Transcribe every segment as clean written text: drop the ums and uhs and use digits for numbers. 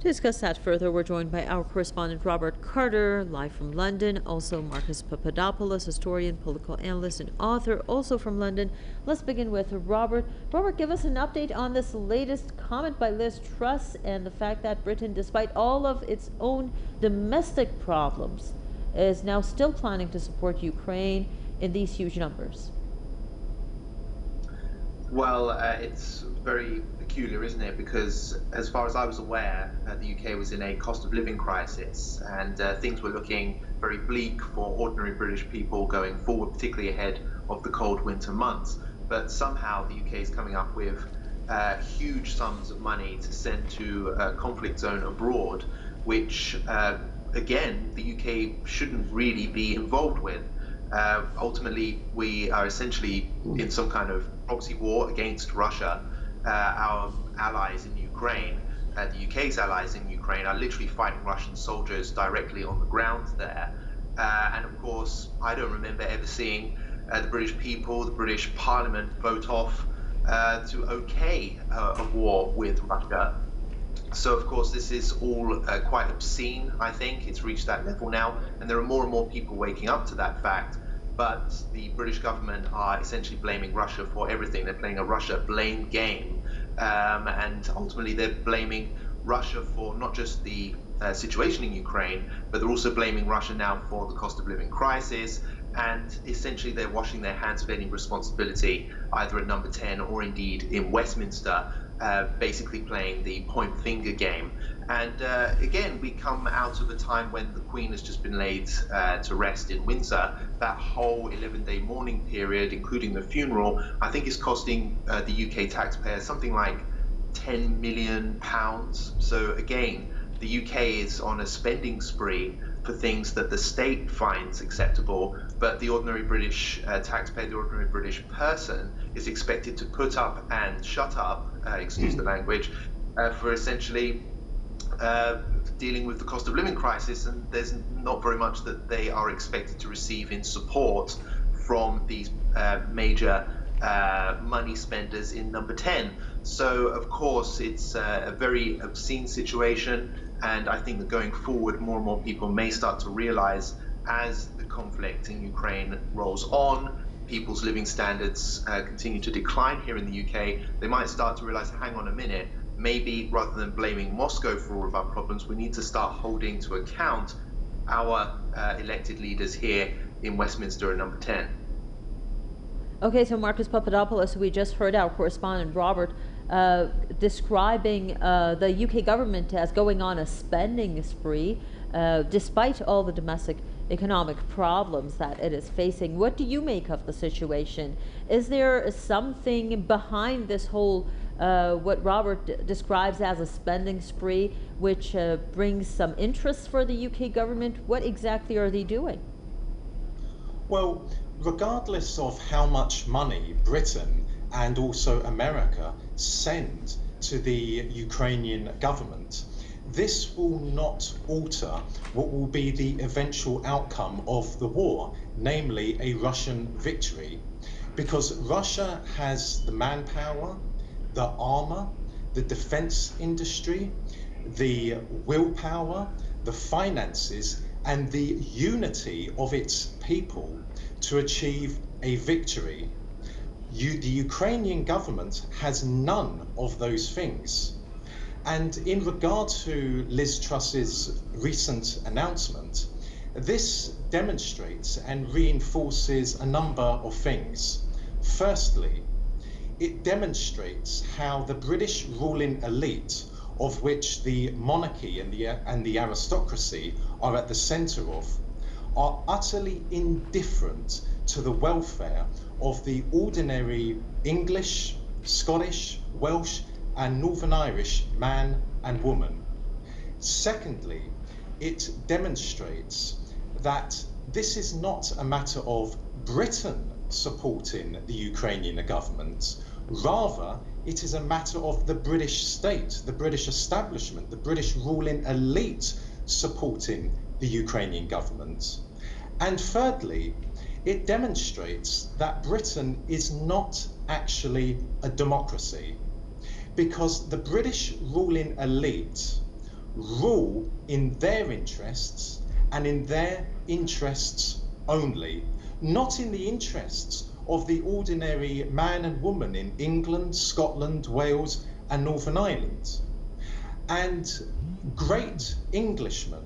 To discuss that further, we're joined by our correspondent Robert Carter, live from London. Also, Marcus Papadopoulos, historian, political analyst, and author, also from London. Let's begin with Robert. Robert, give us an update on this latest comment by Liz Truss and the fact that Britain, despite all of its own domestic problems, is now still planning to support Ukraine in these huge numbers. Well, it's very peculiar, isn't it? Because as far as I was aware, the UK was in a cost of living crisis, and things were looking very bleak for ordinary British people going forward, particularly ahead of the cold winter months. But somehow the UK is coming up with huge sums of money to send to a conflict zone abroad, which, again, the UK shouldn't really be involved with. Ultimately, we are essentially in some kind of proxy war against Russia. Our allies in Ukraine, the UK's allies in Ukraine, are literally fighting Russian soldiers directly on the ground there. And of course, I don't remember ever seeing the British people, the British Parliament vote off to okay a war with Russia. So, of course, this is all quite obscene, I think. It's reached that level now, and there are more and more people waking up to that fact. But the British government are essentially blaming Russia for everything. They're playing a Russia blame game. And ultimately, they're blaming Russia for not just the situation in Ukraine, but they're also blaming Russia now for the cost of living crisis. And essentially, they're washing their hands of any responsibility, either at Number 10 or indeed in Westminster, basically playing the point finger game. And again, we come out of a time when the Queen has just been laid to rest in Windsor. That whole 11-day mourning period, including the funeral, I think is costing the UK taxpayer something like £10 million. So again, the UK is on a spending spree for things that the state finds acceptable, but the ordinary British taxpayer, the ordinary British person, is expected to put up and shut up, excuse the language, for essentially dealing with the cost of living crisis, and there's not very much that they are expected to receive in support from these major money spenders in Number 10. So, of course, it's a very obscene situation, and I think that going forward, more and more people may start to realize as the conflict in Ukraine rolls on, people's living standards continue to decline here in the UK, they might start to realize, hang on a minute, maybe rather than blaming Moscow for all of our problems, we need to start holding to account our elected leaders here in Westminster and Number 10. Okay, so Marcus Papadopoulos, we just heard our correspondent Robert describing the UK government as going on a spending spree, despite all the domestic economic problems that it is facing. What do you make of the situation? Is there something behind this whole, what Robert describes as a spending spree, which brings some interest for the UK government? What exactly are they doing? Well, regardless of how much money Britain and also America send to the Ukrainian government, this will not alter what will be the eventual outcome of the war, namely a Russian victory. Because Russia has the manpower, the armor, the defense industry, the willpower, the finances, and the unity of its people to achieve a victory. The Ukrainian government has none of those things. And in regard to Liz Truss's recent announcement, this demonstrates and reinforces a number of things. Firstly, it demonstrates how the British ruling elite, of which the monarchy and the aristocracy are at the centre of, are utterly indifferent to the welfare of the ordinary English, Scottish, Welsh, and Northern Irish man and woman. Secondly, it demonstrates that this is not a matter of Britain supporting the Ukrainian government. Rather, it is a matter of the British state, the British establishment, the British ruling elite supporting the Ukrainian government. And thirdly, it demonstrates that Britain is not actually a democracy, because the British ruling elite rule in their interests and in their interests only, not in the interests of the ordinary man and woman in England, Scotland, Wales, and Northern Ireland. And great Englishmen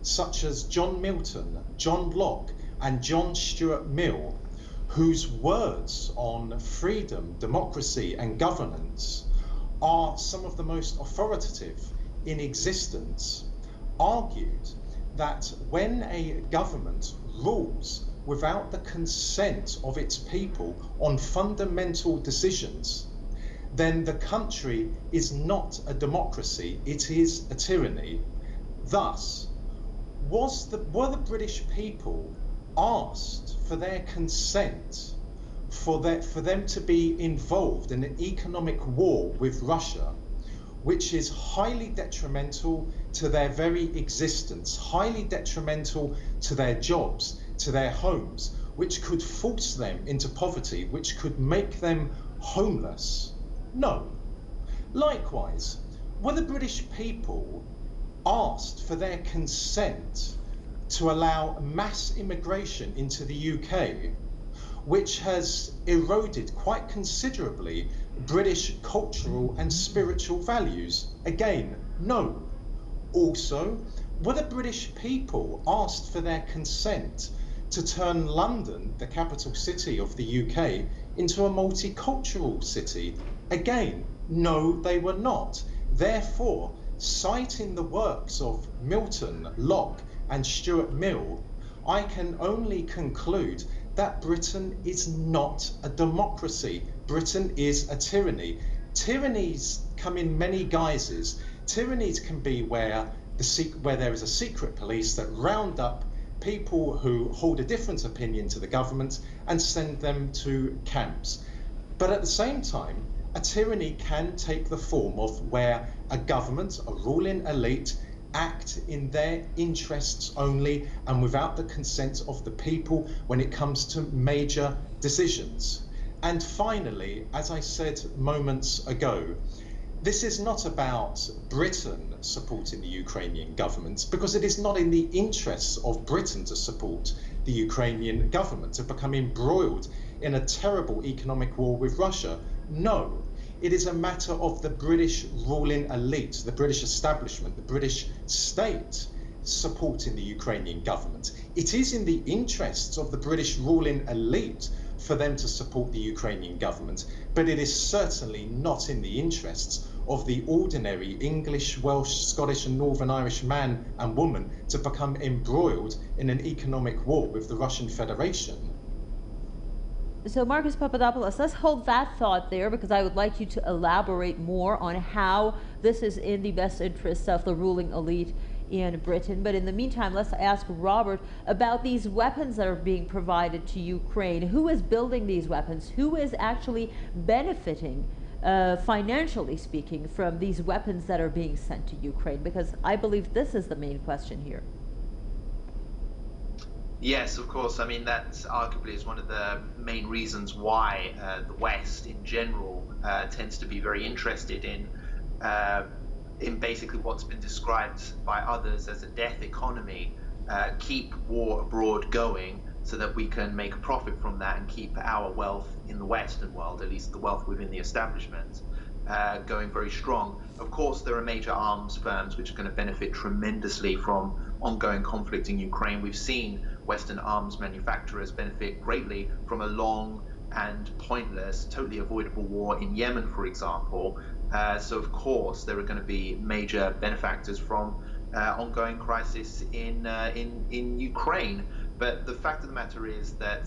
such as John Milton, John Locke, and John Stuart Mill, whose words on freedom, democracy, and governance are some of the most authoritative in existence, argued that when a government rules without the consent of its people on fundamental decisions, then the country is not a democracy, it is a tyranny. Thus, were the British people asked for their consent for them to be involved in an economic war with Russia, which is highly detrimental to their very existence, highly detrimental to their jobs, to their homes, which could force them into poverty, which could make them homeless? No. Likewise, were the British people asked for their consent to allow mass immigration into the UK, which has eroded quite considerably British cultural and spiritual values? Again, no. Also, were the British people asked for their consent to turn London, the capital city of the UK, into a multicultural city? Again, no, they were not. Therefore, citing the works of Milton, Locke, and Stuart Mill, I can only conclude that Britain is not a democracy. Britain is a tyranny. Tyrannies come in many guises. Tyrannies can be where there is a secret police that round up people who hold a different opinion to the government and send them to camps. But at the same time, a tyranny can take the form of where a government, a ruling elite, act in their interests only and without the consent of the people when it comes to major decisions. And finally, as I said moments ago, this is not about Britain supporting the Ukrainian government, because it is not in the interests of Britain to support the Ukrainian government, to become embroiled in a terrible economic war with Russia. No, it is a matter of the British ruling elite, the British establishment, the British state supporting the Ukrainian government. It is in the interests of the British ruling elite for them to support the Ukrainian government, but it is certainly not in the interests of the ordinary English, Welsh, Scottish, and Northern Irish man and woman to become embroiled in an economic war with the Russian Federation. So Marcus Papadopoulos, let's hold that thought there, because I would like you to elaborate more on how this is in the best interests of the ruling elite in Britain. But in the meantime, let's ask Robert about these weapons that are being provided to Ukraine. Who is building these weapons? Who is actually benefiting, financially speaking, from these weapons that are being sent to Ukraine? Because I believe this is the main question here. Yes, of course. I mean, that arguably is one of the main reasons why the West in general tends to be very interested in basically what's been described by others as a death economy. Keep war abroad going so that we can make a profit from that and keep our wealth in the Western world, at least the wealth within the establishment, going very strong. Of course, there are major arms firms which are going to benefit tremendously from ongoing conflict in Ukraine. We've seen Western arms manufacturers benefit greatly from a long and pointless, totally avoidable war in Yemen, for example. So of course there are going to be major benefactors from ongoing crisis in Ukraine. But the fact of the matter is that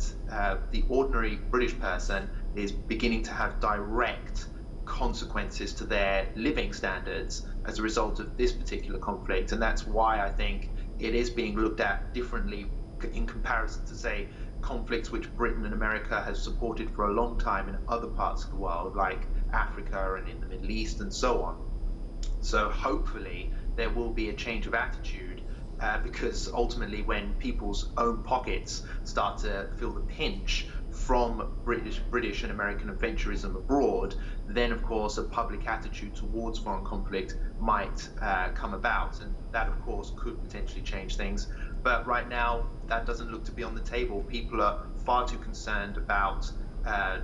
the ordinary British person is beginning to have direct consequences to their living standards as a result of this particular conflict. And that's why I think it is being looked at differently in comparison to, say, conflicts which Britain and America has supported for a long time in other parts of the world, like Africa and in the Middle East and so on. So hopefully there will be a change of attitude, because ultimately when people's own pockets start to feel the pinch from British and American adventurism abroad, then of course a public attitude towards foreign conflict might come about, and that of course could potentially change things. But right now, that doesn't look to be on the table. People are far too concerned about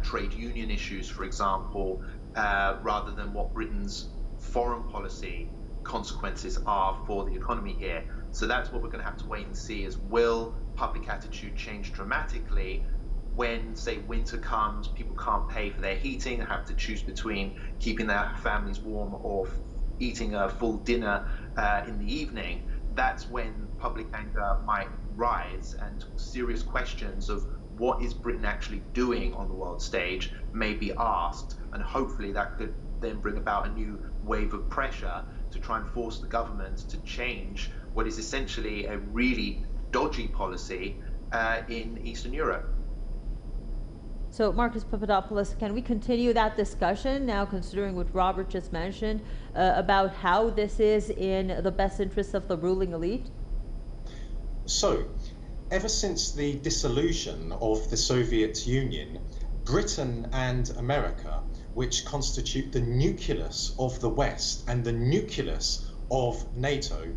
trade union issues, for example, rather than what Britain's foreign policy consequences are for the economy here. So that's what we're going to have to wait and see, is will public attitude change dramatically when, say, winter comes, people can't pay for their heating, have to choose between keeping their families warm or eating a full dinner in the evening. That's when public anger might rise, and serious questions of what is Britain actually doing on the world stage may be asked, and hopefully that could then bring about a new wave of pressure to try and force the government to change what is essentially a really dodgy policy in Eastern Europe. So, Marcus Papadopoulos, can we continue that discussion now, considering what Robert just mentioned about how this is in the best interests of the ruling elite? So, ever since the dissolution of the Soviet Union, Britain and America, which constitute the nucleus of the West and the nucleus of NATO,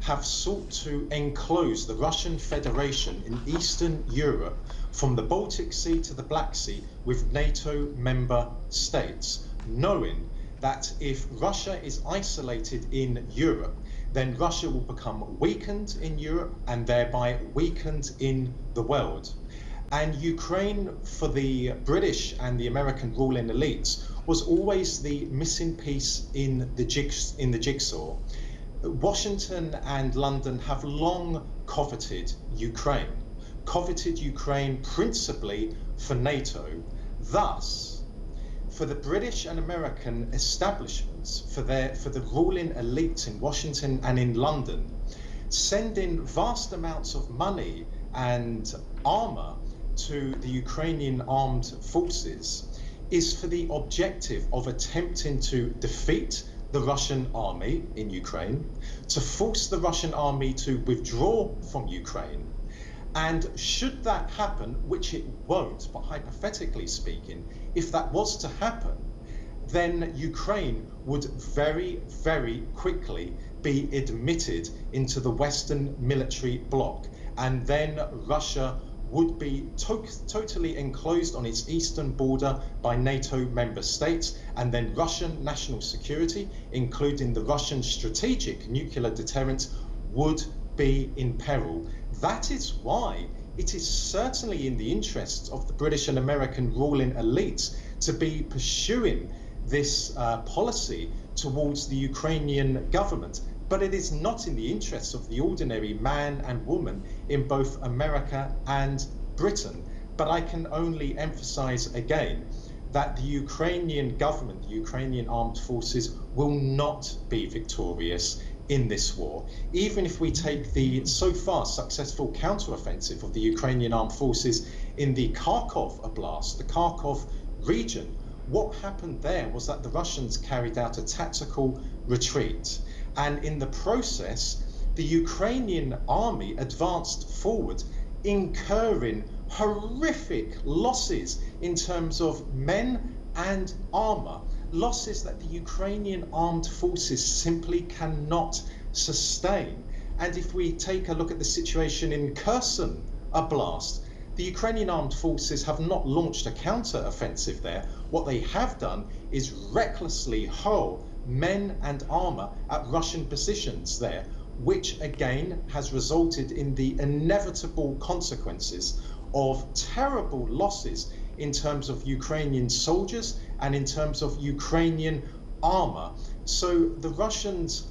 have sought to enclose the Russian Federation in Eastern Europe from the Baltic Sea to the Black Sea with NATO member states, knowing that if Russia is isolated in Europe, then Russia will become weakened in Europe and thereby weakened in the world. And Ukraine, for the British and the American ruling elites, was always the missing piece in the jigsaw. Washington and London have long coveted Ukraine principally for NATO. Thus, for the British and American establishments, for the ruling elites in Washington and in London, sending vast amounts of money and armor to the Ukrainian armed forces is for the objective of attempting to defeat the Russian army in Ukraine, to force the Russian army to withdraw from Ukraine. And should that happen, which it won't, but hypothetically speaking, if that was to happen, then Ukraine would very, very quickly be admitted into the Western military bloc. And then Russia would be totally enclosed on its eastern border by NATO member states, and then Russian national security, including the Russian strategic nuclear deterrent, would be in peril. That is why it is certainly in the interests of the British and American ruling elites to be pursuing this policy towards the Ukrainian government. But it is not in the interests of the ordinary man and woman in both America and Britain. But I can only emphasize again that the Ukrainian government, the Ukrainian armed forces, will not be victorious in this war. Even if we take the so far successful counteroffensive of the Ukrainian armed forces in the Kharkov Oblast, the Kharkov region, what happened there was that the Russians carried out a tactical retreat. And in the process, the Ukrainian army advanced forward, incurring horrific losses in terms of men and armor, losses that the Ukrainian armed forces simply cannot sustain. And if we take a look at the situation in Kherson Oblast, the Ukrainian armed forces have not launched a counter-offensive there. What they have done is recklessly hurl men and armor at Russian positions there, which again has resulted in the inevitable consequences of terrible losses in terms of Ukrainian soldiers and in terms of Ukrainian armor. So the Russians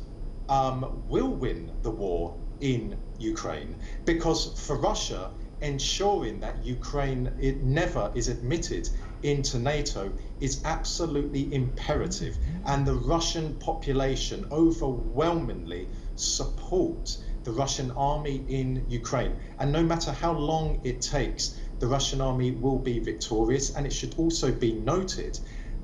will win the war in Ukraine, because for Russia, ensuring that Ukraine never is admitted into NATO is absolutely imperative, and the Russian population overwhelmingly support the Russian army in Ukraine. And no matter how long it takes, the Russian army will be victorious. And it should also be noted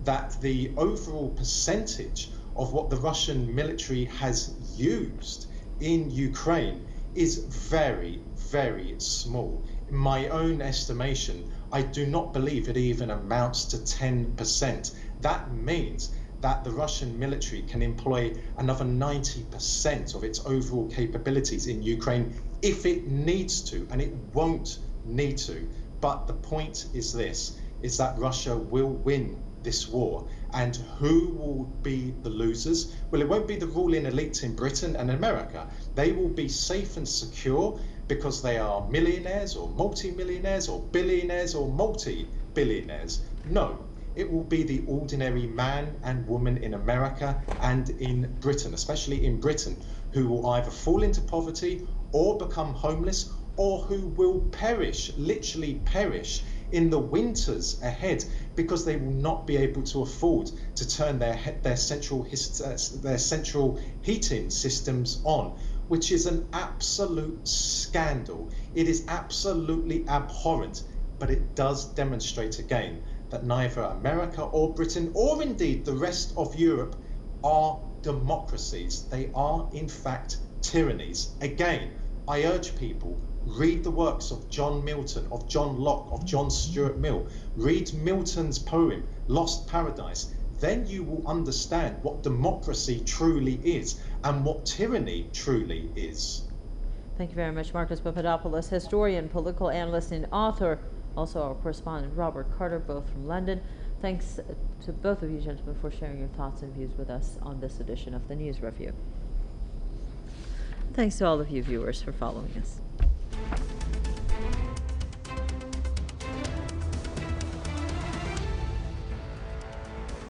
that the overall percentage of what the Russian military has used in Ukraine is very, very small. In my own estimation, I do not believe it even amounts to 10%. That means that the Russian military can employ another 90% of its overall capabilities in Ukraine if it needs to, and it won't need to. But the point is this, is that Russia will win this war. And who will be the losers? Well, it won't be the ruling elite in Britain and America. They will be safe and secure because they are millionaires or multi-millionaires or billionaires or multi-billionaires. No, it will be the ordinary man and woman in America and in Britain, especially in Britain, who will either fall into poverty or become homeless, or who will perish, literally perish, in the winters ahead, because they will not be able to afford to turn their central heating systems on, which is an absolute scandal. It is absolutely abhorrent, but it does demonstrate again that neither America or Britain, or indeed the rest of Europe, are democracies. They are in fact tyrannies. Again, I urge people, read the works of John Milton, of John Locke, of John Stuart Mill. Read Milton's poem, Lost Paradise. Then you will understand what democracy truly is and what tyranny truly is. Thank you very much, Marcus Papadopoulos, historian, political analyst, and author. Also our correspondent, Robert Carter, both from London. Thanks to both of you gentlemen for sharing your thoughts and views with us on this edition of the News Review. Thanks to all of you viewers for following us.